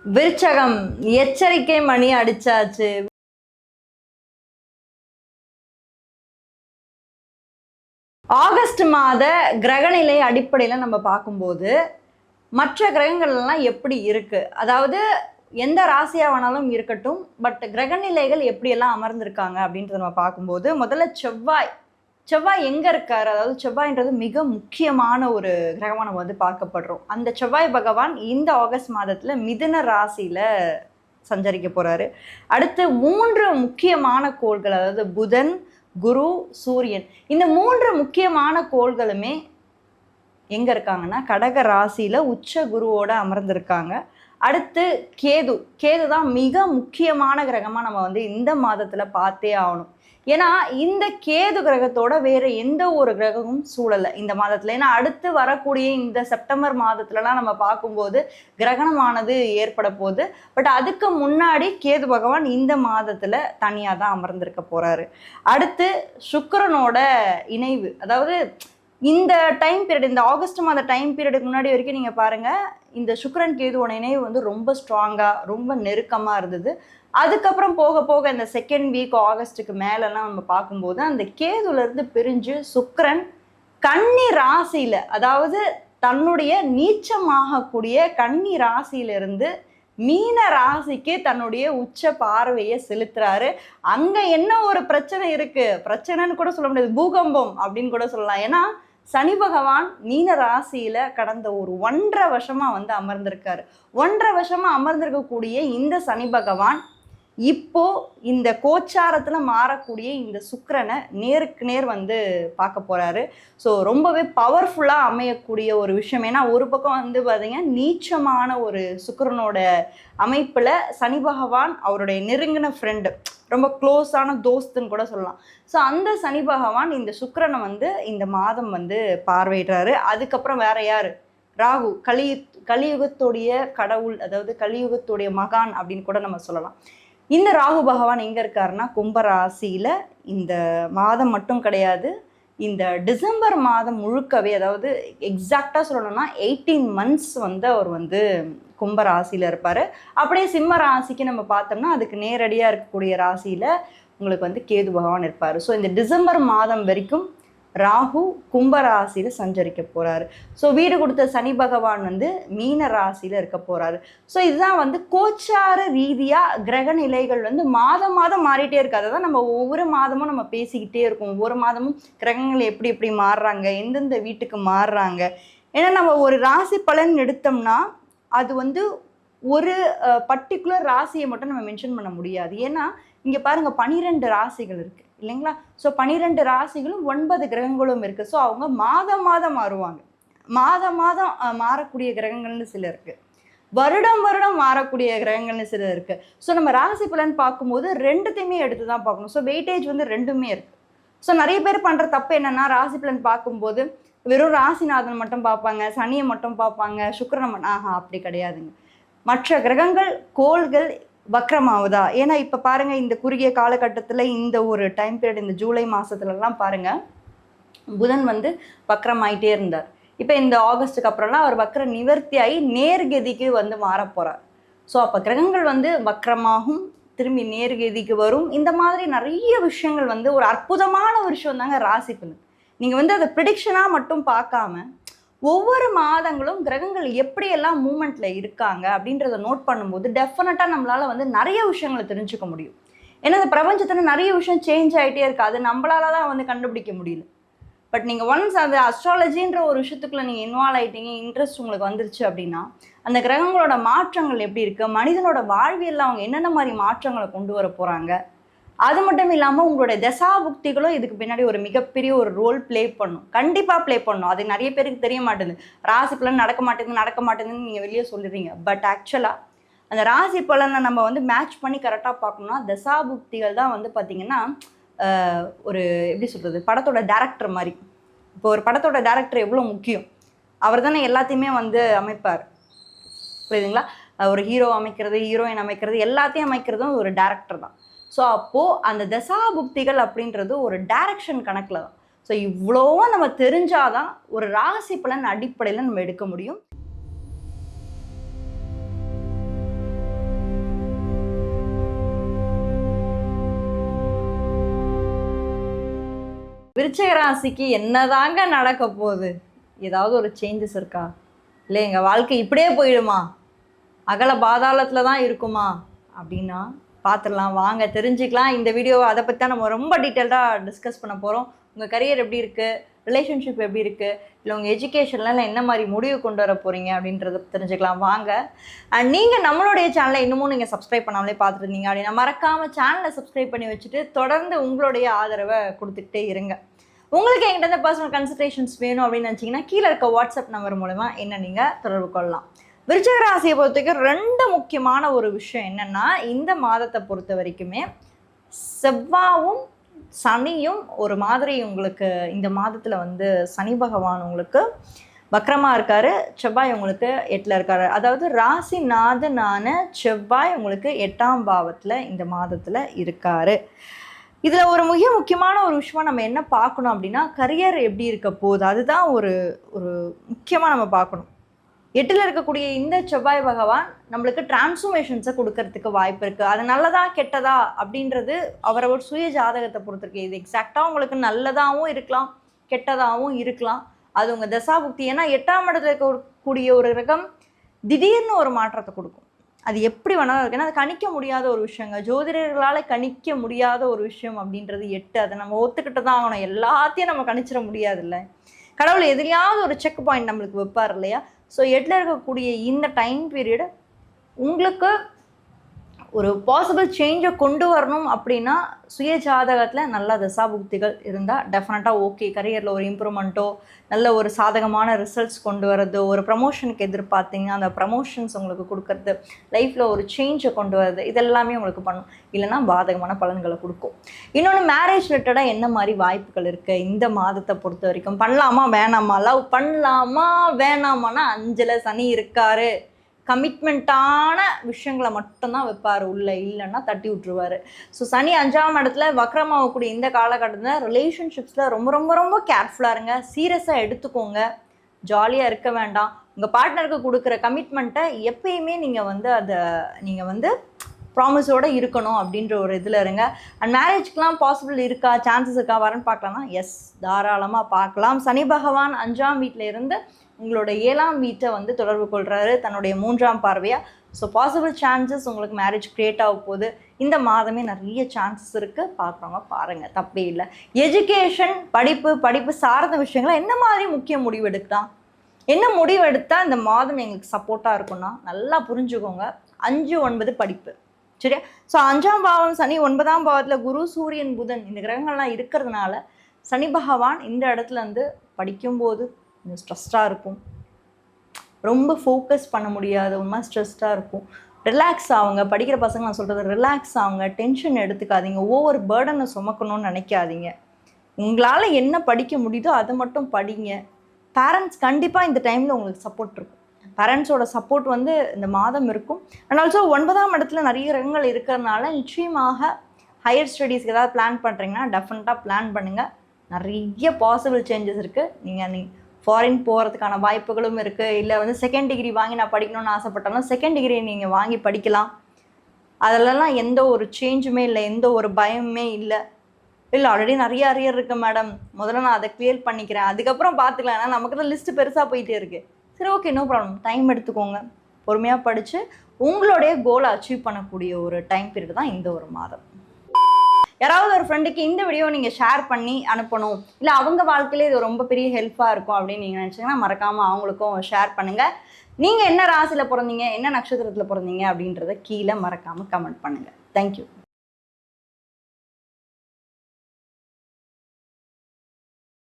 விருச்சகம் எச்சரிக்கை மணி அடிச்சாச்சு. ஆகஸ்ட் மாத கிரகநிலை அடிப்படையில் நம்ம பார்க்கும்போது மற்ற கிரகங்கள்லாம் எப்படி இருக்கு, அதாவது எந்த ராசியா வேணாலும் இருக்கட்டும், பட் கிரகநிலைகள் எப்படியெல்லாம் அமர்ந்திருக்காங்க அப்படின்றத நம்ம பார்க்கும்போது முதல்ல செவ்வாய் எங்கே இருக்கார், அதாவது செவ்வாய்ன்றது மிக முக்கியமான ஒரு கிரகமாக நம்ம பார்க்கப்படுறோம். அந்த செவ்வாய் பகவான் இந்த ஆகஸ்ட் மாதத்தில் மிதுன ராசியில் சஞ்சரிக்க போகிறாரு. அடுத்து 3 முக்கியமான கோள்கள், அதாவது புதன், குரு, சூரியன், இந்த 3 முக்கியமான கோள்களுமே எங்கே இருக்காங்கன்னா கடக ராசியில் உச்ச குருவோட அமர்ந்திருக்காங்க. அடுத்து கேது தான் மிக முக்கியமான கிரகமாக நம்ம இந்த மாதத்தில் பார்த்தே ஆகணும். ஏன்னா இந்த கேது கிரகத்தோட வேற எந்த ஒரு கிரகமும் சூழலை இந்த மாதத்துல. ஏன்னா அடுத்து வரக்கூடிய இந்த செப்டம்பர் மாதத்துலலாம் நம்ம பார்க்கும்போது கிரகணமானது ஏற்பட போகுது. பட் அதுக்கு முன்னாடி கேது பகவான் இந்த மாதத்துல தனியா தான் அமர்ந்திருக்க போறாரு. அடுத்து சுக்கிரனோட இணைவு, அதாவது இந்த டைம் பீரியட், இந்த ஆகஸ்ட் மாத டைம் பீரியடுக்கு முன்னாடி வரைக்கும் நீங்கள் பாருங்கள், இந்த சுக்கிரன் கேதுவோட இணைவு ரொம்ப ஸ்ட்ராங்காக ரொம்ப நெருக்கமாக இருந்தது. அதுக்கப்புறம் போக போக இந்த செகண்ட் வீக் ஆகஸ்ட்டுக்கு மேலெல்லாம் நம்ம பார்க்கும்போது அந்த கேதுலேருந்து பிரிஞ்சு சுக்கிரன் கன்னி ராசியில், அதாவது தன்னுடைய நீச்சமாகக்கூடிய கன்னி ராசியிலிருந்து மீன ராசிக்கு தன்னுடைய உச்ச பார்வையை செலுத்துறாரு. அங்கே என்ன ஒரு பிரச்சனை இருக்குது, பிரச்சனைன்னு கூட சொல்ல முடியாது, பூகம்பம் அப்படின்னு கூட சொல்லலாம். ஏன்னா சனி பகவான் மீன ராசியில கடந்த ஒரு 1.5 வருஷமா அமர்ந்திருக்காரு. 1.5 வருஷமா அமர்ந்திருக்கக்கூடிய இந்த சனி பகவான் இப்போ இந்த கோச்சாரத்துல மாறக்கூடிய இந்த சுக்கிரனை நேருக்கு நேர் பார்க்க போறாரு. ஸோ ரொம்பவே பவர்ஃபுல்லா அமையக்கூடிய ஒரு விஷயம். ஏன்னா ஒரு பக்கம் பார்த்தீங்கன்னா நீச்சமான ஒரு சுக்கிரனோட அமைப்புல சனி பகவான் அவருடைய நெருங்கின ஃப்ரெண்டு, ரொம்ப க்ளோஸான தோஸ்துன்னு கூட சொல்லலாம். ஸோ அந்த சனி பகவான் இந்த சுக்கிரனை இந்த மாதம் பார்வையிடுறாரு. அதுக்கப்புறம் வேற யார், ராகு, கலியுகத்துடைய கடவுள், அதாவது கலியுகத்துடைய மகான் அப்படின்னு கூட நம்ம சொல்லலாம். இந்த ராகு பகவான் எங்கே இருக்காருன்னா கும்பராசியில் இந்த மாதம் மட்டும் கிடையாது, இந்த டிசம்பர் மாதம் முழுக்கவே, அதாவது எக்ஸாக்டாக சொல்லணும்னா 18 months அவர் கும்பராசியில் இருப்பார். அப்படியே சிம்ம ராசிக்கு நம்ம பார்த்தோம்னா அதுக்கு நேரடியாக இருக்கக்கூடிய ராசியில் உங்களுக்கு கேது பகவான் இருப்பார். ஸோ இந்த டிசம்பர் மாதம் வரைக்கும் ராகு கும்பராசியில் சஞ்சரிக்க போகிறாரு. ஸோ வீடு கொடுத்த சனி பகவான் மீன ராசியில் இருக்க போகிறாரு. ஸோ இதுதான் கோச்சார ரீதியாக கிரக நிலைகள் மாதம் மாறிட்டே இருக்கு. அதை தான் நம்ம ஒவ்வொரு மாதமும் நம்ம பேசிக்கிட்டே இருக்கோம். ஒவ்வொரு மாதமும் கிரகங்கள் எப்படி எப்படி மாறுறாங்க, எந்தெந்த வீட்டுக்கு மாறுறாங்க. ஏன்னா நம்ம ஒரு ராசி பலன் எடுத்தோம்னா அது ஒரு பர்டிகுலர் ராசியை மட்டும் நம்ம மென்ஷன் பண்ண முடியாது. ஏன்னா இங்கே பாருங்கள் 12 ராசிகள் இருக்குது இல்லைங்களா? ஸோ 12 ராசிகளும் 9 கிரகங்களும் இருக்குது. ஸோ அவங்க மாதம் மாறுவாங்க. மாதம் மாறக்கூடிய கிரகங்கள்னு சில இருக்குது, வருடம் மாறக்கூடிய கிரகங்கள்னு சில இருக்குது. ஸோ நம்ம ராசி பலன் பார்க்கும்போது ரெண்டுத்தையுமே எடுத்து தான் பார்க்கணும். ஸோ வெயிட்டேஜ் ரெண்டுமே இருக்குது. ஸோ நிறைய பேர் பண்ணுற தப்பு என்னென்னா, ராசி பலன் பார்க்கும்போது வெறும் ராசிநாதன் மட்டும் பார்ப்பாங்க, சனியை மட்டும் பார்ப்பாங்க, சுக்கிரனை மட்டும். அப்படி கிடையாதுங்க. மற்ற கிரகங்கள் கோள்கள் வக்ரமாகுதா? ஏன்னா இப்போ பாருங்கள், இந்த குறுகிய காலகட்டத்தில் இந்த ஒரு டைம் பீரியட், இந்த ஜூலை மாதத்துலலாம் பாருங்கள், புதன் வக்ரமாயிட்டே இருந்தார். இப்போ இந்த ஆகஸ்ட்டுக்கு அப்புறம்லாம் அவர் வக்ர நிவர்த்தி ஆகி நேர்கதிக்கு மாறப்போகிறார். ஸோ அப்போ கிரகங்கள் வக்ரமாகும், திரும்பி நேர்கதிக்கு வரும். இந்த மாதிரி நிறைய விஷயங்கள் ஒரு அற்புதமான ஒரு விஷயம் தாங்க ராசி பலன். நீங்கள் அதை ப்ரிடிக்ஷனாக மட்டும் பார்க்காம ஒவ்வொரு மாதங்களும் கிரகங்கள் எப்படியெல்லாம் மூமெண்ட்டில் இருக்காங்க அப்படின்றத நோட் பண்ணும்போது டெஃபினட்டாக நம்மளால் நிறைய விஷயங்களை தெரிஞ்சுக்க முடியும். ஏன்னா இந்த பிரபஞ்சத்தில் நிறைய விஷயம் சேஞ்ச் ஆகிட்டே இருக்குது. அது நம்மளால தான் கண்டுபிடிக்க முடியல. பட் நீங்கள் ஒன்ஸ் அந்த அஸ்ட்ராலஜின்ற ஒரு விஷயத்துக்குள்ளே நீங்கள் இன்வால்வ் ஆகிட்டீங்க, இன்ட்ரெஸ்ட் உங்களுக்கு வந்துருச்சு அப்படின்னா, அந்த கிரகங்களோட மாற்றங்கள் எப்படி இருக்குது, மனிதனோட வாழ்வியலில் அவங்க என்னென்ன மாதிரி மாற்றங்களை கொண்டு வர போகிறாங்க, அது மட்டும் இல்லாமல் உங்களுடைய தசாபுக்திகளும் இதுக்கு பின்னாடி ஒரு மிகப்பெரிய ஒரு ரோல் ப்ளே பண்ணும். கண்டிப்பாக ப்ளே பண்ணும். அது நிறைய பேருக்கு தெரிய மாட்டேங்குது. ராசி பலன் நடக்க மாட்டேங்குதுன்னு நீங்கள் வெளியே சொல்லிடுறீங்க. பட் ஆக்சுவலாக அந்த ராசி பலனை நம்ம மேட்ச் பண்ணி கரெக்டாக பார்க்கணும்னா தசாபுக்திகள் தான் பார்த்திங்கன்னா ஒரு எப்படி சொல்கிறது, படத்தோட டேரக்டர் மாதிரி. இப்போ ஒரு படத்தோட டேரக்டர் எவ்வளோ முக்கியம், அவர் தானே எல்லாத்தையுமே அமைப்பார், புரியுதுங்களா? ஒரு ஹீரோ அமைக்கிறது, ஹீரோயின் அமைக்கிறது, எல்லாத்தையும் அமைக்கிறதும் ஒரு டேரக்டர் தான். ஸோ அப்போது அந்த தசாபுக்திகள் அப்படின்றது ஒரு டைரக்ஷன் கணக்கில் தான். ஸோ இவ்வளோவும் நம்ம தெரிஞ்சாதான் ஒரு ராசி பலன் அடிப்படையில் நம்ம எடுக்க முடியும். விருச்சிக ராசிக்கு என்னதாங்க நடக்க போகுது? ஏதாவது ஒரு சேஞ்சஸ் இருக்கா? இல்லை எங்கள் வாழ்க்கை இப்படியே போயிடுமா, அகல பாதாளத்தில் தான் இருக்குமா அப்படின்னா பார்த்துடலாம், வாங்க தெரிஞ்சுக்கலாம். இந்த வீடியோவை அதை பற்றி தான் நம்ம ரொம்ப டீட்டெயில்டாக டிஸ்கஸ் பண்ண போகிறோம். உங்கள் கரியர் எப்படி இருக்குது, ரிலேஷன்ஷிப் எப்படி இருக்குது, இல்லை உங்கள் எஜுகேஷன்லாம் என்ன மாதிரி முடிவு கொண்டு வர போகிறீங்க அப்படின்றத தெரிஞ்சுக்கலாம் வாங்க. அண்ட் நீங்கள் நம்மளுடைய சேனலை இன்னமும் நீங்கள் சப்ஸ்கிரைப் பண்ணாமலே பார்த்துருந்தீங்க அப்படின்னா மறக்காமல் சேனலை சப்ஸ்கிரைப் பண்ணி வச்சுட்டு தொடர்ந்து உங்களுடைய ஆதரவை கொடுத்துக்கிட்டே இருங்க. உங்களுக்கு எங்கிட்ட பர்சனல் கன்சல்டேஷன்ஸ் வேணும் அப்படின்னு நினச்சிங்கன்னா கீழே இருக்க வாட்ஸ்அப் நம்பர் மூலமா என்ன நீங்கள் தொடர்பு கொள்ளலாம். விருச்சிக ராசியை பொறுத்த வரைக்கும் ரெண்டு முக்கியமான ஒரு விஷயம் என்னென்னா, இந்த மாதத்தை பொறுத்த வரைக்குமே செவ்வாயும் சனியும் ஒரு மாதிரி உங்களுக்கு இந்த மாதத்தில் வந்து சனி பகவான் உங்களுக்கு வக்ரமாக இருக்கார், செவ்வாய் உங்களுக்கு 8ல் இருக்கார். அதாவது ராசிநாதனான செவ்வாய் உங்களுக்கு 8ஆம் பாவத்தில் இந்த மாதத்தில் இருக்கார். இதில் ஒரு மிக முக்கியமான ஒரு விஷயம் நம்ம என்ன பார்க்கணும் அப்படின்னா, கரியர் எப்படி இருக்க போகுது, அதுதான் ஒரு ஒரு முக்கியமாக நம்ம பார்க்கணும். 8ல் இருக்கக்கூடிய இந்த செவ்வாய் பகவான் நம்மளுக்கு டிரான்ஸ்ஃபர்மேஷன்ஸை கொடுக்கறதுக்கு வாய்ப்பு இருக்குது. அது நல்லதா கெட்டதா அப்படின்றது அவரவர் சுய ஜாதகத்தை பொறுத்திருக்கு. இது எக்ஸாக்டாக உங்களுக்கு நல்லதாகவும் இருக்கலாம், கெட்டதாகவும் இருக்கலாம். அது உங்கள் தசாபுக்தி. ஏன்னா 8ஆம் இடத்துல இருக்கக்கூடிய ஒரு கிரகம் திடீர்னு ஒரு மாற்றத்தை கொடுக்கும். அது எப்படி வேணாலும் இருக்கு. ஏன்னா அது கணிக்க முடியாத ஒரு விஷயங்க, ஜோதிடர்களால் கணிக்க முடியாத ஒரு விஷயம் அப்படின்றது 8. அதை நம்ம ஒத்துக்கிட்டு தான் ஆகணும். எல்லாத்தையும் நம்ம கணிச்சிட முடியாது இல்லை. கடவுள் எதிலையாவது ஒரு செக் பாயிண்ட் நம்மளுக்கு வைப்பார் இல்லையா. ஸோ 8ல் இருக்கக்கூடிய இந்த டைம் பீரியடு உங்களுக்கு ஒரு பாசிபிள் சேஞ்சை கொண்டு வரணும் அப்படின்னா சுய ஜாதகத்தில் நல்ல தசாபுக்திகள் இருந்தால் டெஃபினட்டாக ஓகே. கரியரில் ஒரு இம்ப்ரூவ்மெண்ட்டோ, நல்ல ஒரு சாதகமான ரிசல்ட்ஸ் கொண்டு வரது, ஒரு ப்ரமோஷனுக்கு எதிர்பார்த்தீங்கன்னா அந்த ப்ரமோஷன்ஸ் உங்களுக்கு கொடுக்கறது, லைஃப்பில் ஒரு சேஞ்சை கொண்டு வரது, இதெல்லாமே உங்களுக்கு பண்ணும். இல்லைனா பாதகமான பலன்களை கொடுக்கும். இன்னொன்று, மேரேஜ் ரிலேட்டடாக என்ன மாதிரி வாய்ப்புகள் இருக்குது இந்த மாதத்தை பொறுத்த வரைக்கும்? பண்ணலாமா வேணாமா, லவ் பண்ணலாமா வேணாமான்னா 5ல் சனி இருக்காரு. கமிட்மெண்ட்டான விஷயங்களை மட்டும்தான் வைப்பார் உள்ள, இல்லைன்னா தட்டி விட்டுருவார். ஸோ சனி 5ஆம் இடத்துல வக்ரமாகக்கூடிய இந்த காலகட்டத்தில் ரிலேஷன்ஷிப்ஸில் ரொம்ப ரொம்ப ரொம்ப கேர்ஃபுல்லாக இருங்க. சீரியஸாக எடுத்துக்கோங்க. ஜாலியாக இருக்க வேண்டாம். உங்கள் பார்ட்னருக்கு கொடுக்குற கமிட்மெண்ட்டை எப்பயுமே நீங்கள் வந்து ப்ராமிஸோடு இருக்கணும் அப்படின்ற ஒரு இதில் இருங்க. அண்ட் மேரேஜ்க்கெலாம் பாசிபிள் இருக்கா, சான்சஸ் இருக்கா, வரன்னு பார்க்கலாம்னா எஸ், தாராளமாக பார்க்கலாம். சனி பகவான் 5ஆம் வீட்டில் இருந்து உங்களோட 7ஆம் வீட்டை வந்து தொடர்பு கொள்கிறாரு தன்னுடைய 3ஆம் பார்வையாக. ஸோ பாசிபிள் சான்சஸ் உங்களுக்கு மேரேஜ் க்ரியேட் ஆக போகுது. இந்த மாதமே நிறைய சான்சஸ் இருக்குது. பார்க்குறவங்க பாருங்கள், தப்பே இல்லை. எஜுகேஷன், படிப்பு சார்ந்த விஷயங்களை என்ன மாதிரி முக்கிய முடிவு எடுக்கலாம், என்ன முடிவு எடுத்தால் இந்த மாதம் எங்களுக்கு சப்போர்ட்டாக இருக்குன்னா நல்லா புரிஞ்சுக்கோங்க. 5, 9 படிப்பு சரியா. ஸோ 5ஆம் பாவம் சனி, 9ஆம் பாவத்தில் குரு, சூரியன், புதன் இந்த கிரகங்கள்லாம் இருக்கிறதுனால சனி பகவான் இந்த இடத்துல இருந்து படிக்கும்போது கொஞ்சம் ஸ்ட்ரெஸ்டாக இருக்கும், ரொம்ப ஃபோக்கஸ் பண்ண முடியாத உண்மை ஸ்ட்ரெஸ்டாக இருக்கும். ரிலாக்ஸ் ஆகுங்க. படிக்கிற பசங்க நான் சொல்கிறது ரிலாக்ஸ் ஆகுங்க. டென்ஷன் எடுத்துக்காதீங்க. ஒவ்வொரு பேர்டனை சுமக்கணும்னு நினைக்காதீங்க. உங்களால் என்ன படிக்க முடியுதோ அதை மட்டும் படிங்க. பேரண்ட்ஸ் கண்டிப்பாக இந்த டைமில் உங்களுக்கு சப்போர்ட் இருக்கும். பேரண்ட்ஸோட சப்போர்ட் வந்து இந்த மாதம் இருக்கும். அண்ட் ஆல்சோ 9ஆம் இடத்துல நிறைய கிரகங்கள் இருக்கிறதுனால நிச்சயமாக ஹையர் ஸ்டடீஸ்க்கு ஏதாவது பிளான் பண்ணுறீங்கன்னா டெஃபினட்டாக பிளான் பண்ணுங்கள். நிறைய பாசிபிள் சேஞ்சஸ் இருக்குது. நீங்கள் ஃபாரின் போகிறதுக்கான வாய்ப்புகளும் இருக்குது. இல்லை வந்து செகண்ட் டிகிரி வாங்கி நான் படிக்கணும்னு ஆசைப்பட்டாலும் செகண்ட் டிகிரி நீங்கள் வாங்கி படிக்கலாம். அதிலலாம் எந்த ஒரு சேஞ்சுமே இல்லை, எந்த ஒரு பயமுமே இல்லை. ஆல்ரெடி நிறைய அரியர் இருக்குது மேடம், முதல்ல நான் அதை கிளியர் பண்ணிக்கிறேன், அதுக்கப்புறம் பார்த்துக்கலாம், ஏன்னா நமக்கு தான் லிஸ்ட்டு பெருசாக போயிட்டே இருக்குது. சரி, ஓகே, நோ ப்ராப்ளம். டைம் எடுத்துக்கோங்க. பொறுமையாக படித்து உங்களுடைய கோலை அச்சீவ் பண்ணக்கூடிய ஒரு டைம் பீரியட் தான் இந்த ஒரு மாதம். யாராவது ஒரு ஃப்ரெண்டுக்கு இந்த வீடியோ நீங்கள் ஷேர் பண்ணி அனுப்பணும், இல்லை அவங்க வாழ்க்கையிலே இது ரொம்ப பெரிய ஹெல்ப்பாக இருக்கும் அப்படின்னு நீங்கள் நினச்சிங்கன்னா மறக்காமல் அவங்களுக்கும் ஷேர் பண்ணுங்கள். நீங்கள் என்ன ராசியில் பிறந்தீங்க, என்ன நட்சத்திரத்தில் பிறந்தீங்க அப்படின்றத கீழே மறக்காமல் கமெண்ட் பண்ணுங்கள். தேங்க்யூ.